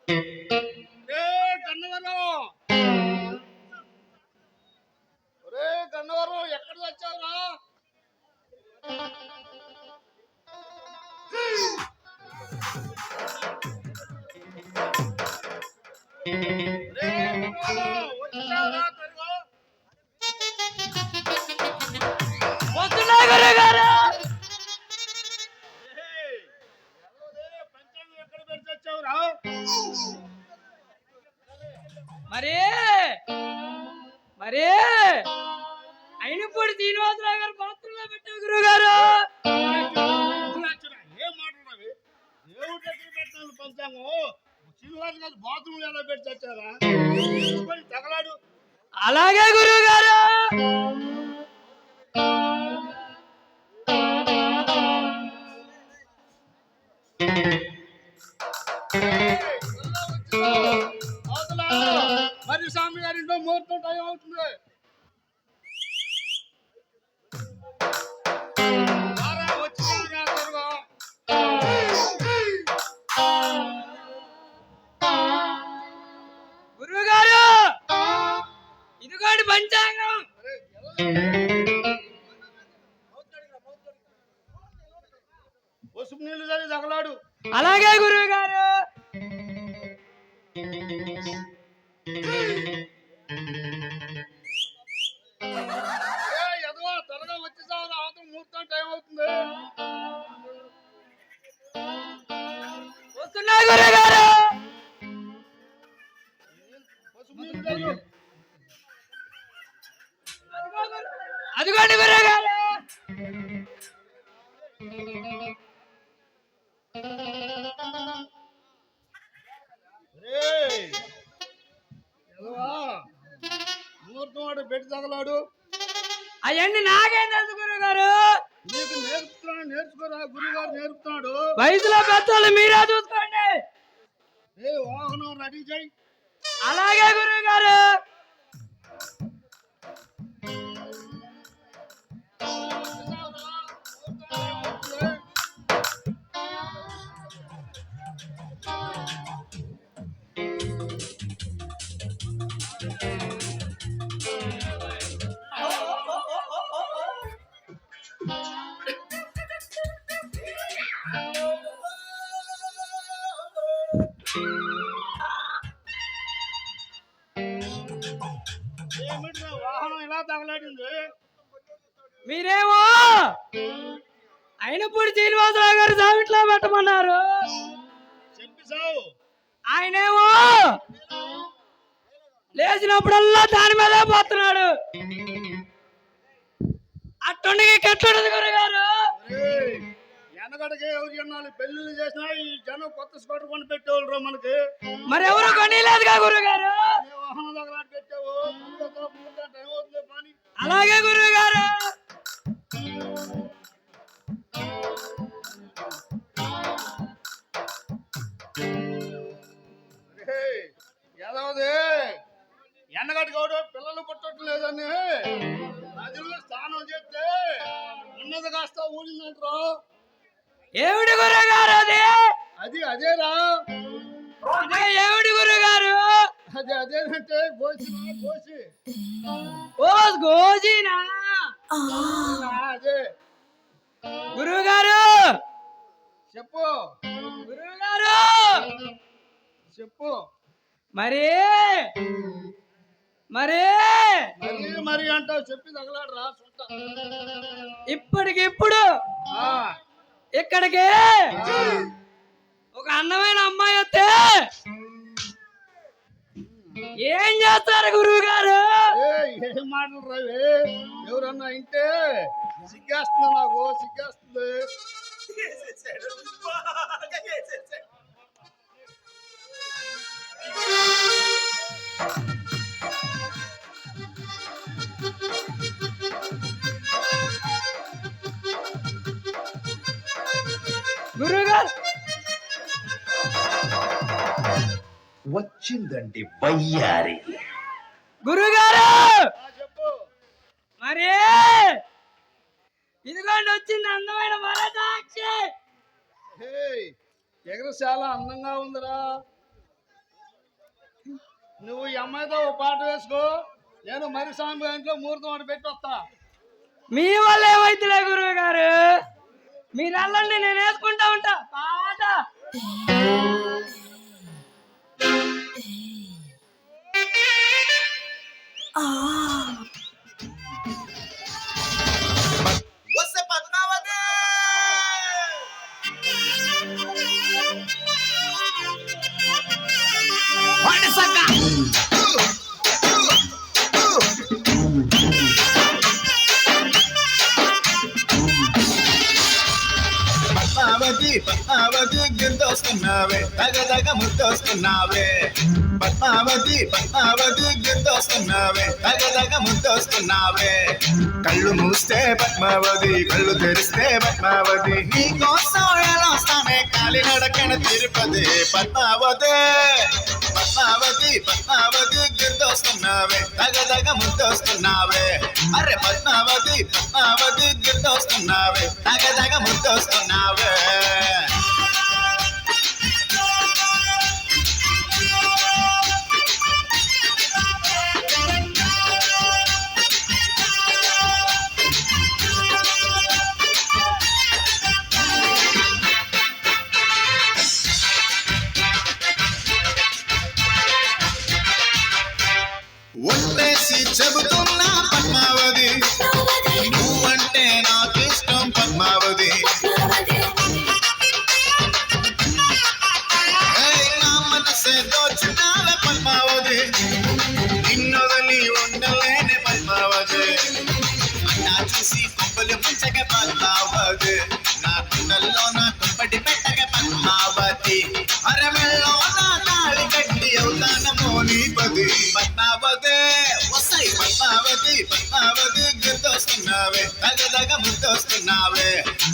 ఏ గన్నవరం, ఒరే గన్నవరం, ఎక్కడ వచ్చావురా? వచ్చావురా తరువు? వస్తున్నా గురుగారు. పంచాంగం ఎక్కడ పెట్టి వచ్చావురా? మరి మరి అయినప్పుడు శ్రీనివాసరావు గారు బాత్రూంలో పెట్టావు గురుగారు. ఏం మాట్లాడవి? దేవుడి దగ్గర పెట్టాను పంచాంగం. శ్రీనివాస్ గారు బాత్రూమ్ ఎలా పెట్టి వచ్చారా? తగలాడు. అలాగే గురుగారు. మరి స్వామి గారి ఇంట్లో ముహూర్తం టైం అవుతుంది. గురుగారు ఇదిగోండి పంచాంగం. పసుపు నీళ్ళు కానీ తగలాడు. అలాగే గురుగారు. ఎదవా త్వరగా వచ్చేసావు, అవతల ముహూర్తం టైం అవుతుంది. వస్తున్నా గురుగారు. పసుపు నీళ్ళు తగలు. అదిగోండి గురుగారు. ముహూర్తం వాడు పెట్టి తగలాడు. అవన్నీ నాకేం తెలుసు గురుగారు. నీకు నేర్చుకోరా, గురుగారు నేర్పుతున్నాడు. వయసులో పెద్దోళ్ళు మీరే చూసుకోండి. వాహనం రెడీ చేయి. అలాగే గురుగారు. ఏమిట్రా వాహనం ఇలా తగలాడింది? మీరేమో అయినప్పుడు శ్రీనివాసరావు గారు సావిట్లో పెట్టమన్నారు. చెప్పిసావు. ఆయనేమో లేచినప్పుడల్లా దాని మీదే పోతున్నాడు. అట్టుండగా కెట్లుండదు గురుగారు. వెనకడికి ఎవరు జనాలు పెళ్లిళ్ళు చేసినా ఈ జనం కొత్త స్కూటర్ కొని పెట్టేవాళ్ళు మనకి. మరెవరు కొనిలేదుగా గురుగారు. వాహనం తగలాడి పెట్టావు. టైం అవుతుంది పని. అలాగే గురుగారు. ఏదవది ఎండగట్టుకోవడం పిల్లలు పుట్టట్లేదని నదిలో స్నానం చేస్తే ఉన్నది కాస్త ఊడిందంటారు. ఏమిటి గురుగారు అది? అదేరా. ఏమిటి గురుగారు? అదేనంటే గోసి. ఓ గోజీనా? అదే గురుగారు చెప్పు. గురుగారు చెప్పు. మరి మరి మరి అంటావు. చెప్పి తగలాడరా. ఇప్పటికిప్పుడు ఇక్కడికి ఒక అందమైన అమ్మాయి వస్తే ఏం చేస్తారు గురువు గారు? ఏం మాటలు రావే? ఎవరన్నా ఇంటే సిగ్గేస్తుంది. నాకు సిగ్గేస్తుంది. గురుగారు వచ్చిందండి వయ్యారి. గురుగారు చెప్పు. మరి ఇదిగోండి వచ్చింది అందమైన వరదాక్షి. ఎగర చాలా అందంగా ఉందిరా. నువ్వు ఈ అమ్మాయితో ఓ పాట వేసుకో, నేను మరి స్వామి ఇంట్లో ముహూర్తం ఒకటి పెట్టి వస్తా. మీ వల్ల ఏమైతులే గురువు గారు, మీరు వెళ్ళండి, నేను వేసుకుంటా ఉంటా పాట. వస్తే పద్మావతి పద్మావతి పద్మావతి గిరిదొస్తున్నావే, తగదగ ముద్దొస్తున్నావే. పద్మావతి పద్మావతి గిరిదొస్తున్నావే, తగదగ ముద్దొస్తున్నావే. కళ్ళు మూస్తే పద్మావతి, కళ్ళు తెరిస్తే పద్మావతి, నీ కోసం ఎలా వస్తానే కాలినడకన తిరుపతి. పద్మావతి పద్మావతి పద్మావతి గిరిదొస్తున్నావే, తగదగ ముద్దొస్తున్నావే. అరే పద్మావతి పద్మావతి గిరిదొస్తున్నావే, తగదగ ముద్దొస్తున్నావే. ఒట్టేసి చెబుతున్నా పద్మావతి, నువ్వంటే నాకు ఇష్టం పద్మావతి. నా మనసే దోచున్నావే పద్మావతి, నిన్నొదని ఉండలేని పద్మావతి. అన్నా చూసి కొబ్బలు ముంచక పద్మావతి, నా గుండెల్లో నా కుంపటి పెట్టక పద్మావతి. అరమెల్లో నా తాళి కట్టి అవుతానమో నీపతి. పద్మావతి వస్తాయి పద్మావతి పద్మావతి గిరిదొస్తున్నావే, తగదగ ముద్దొస్తున్నావే.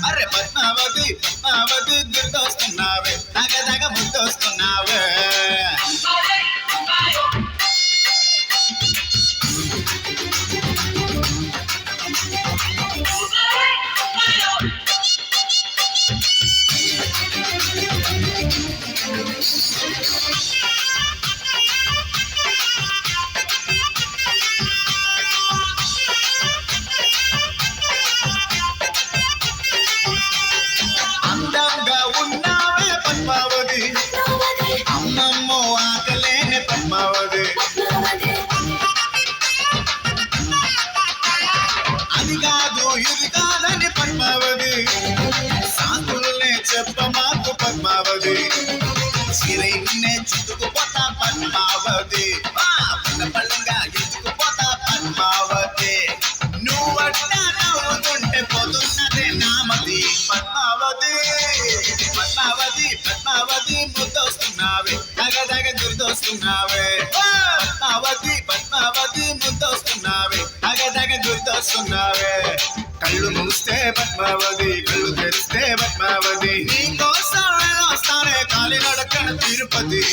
అరే పద్మావతి పద్మావతి గిరిదొస్తున్నావే, తగదగ ముద్దొస్తున్నావే. అందంగా ఉన్నావే పద్మావతి, అమ్మమ్మో ఆకలేని పద్మావతి. అది కాదు ఇది కాదని పద్మావతి, సాకుల్నే చెప్ప మాకు పద్మావతి. సిరైనే చుట్టుకుపోతా పద్మావతి, పళ్ళంగా ఎత్తుకుపోతా పద్మావతి. నువ్వట్లా నవ్వుకుంటే పోతున్నదే నామది. పద్మావతి పద్మావతి పద్మావతి ముద్దొస్తున్నావే, తగదగ గుర్తొస్తున్నావే. పద్మావతి పద్మావతి ముద్దొస్తున్నావే, తగదగ గుర్తొస్తున్నావే. కళ్ళు మూస్తే పద్మావతి, కళ్ళు తెరిస్తే పద్మావతి, నీ కోసం వస్తానే కాలినడకన తిరుపతి.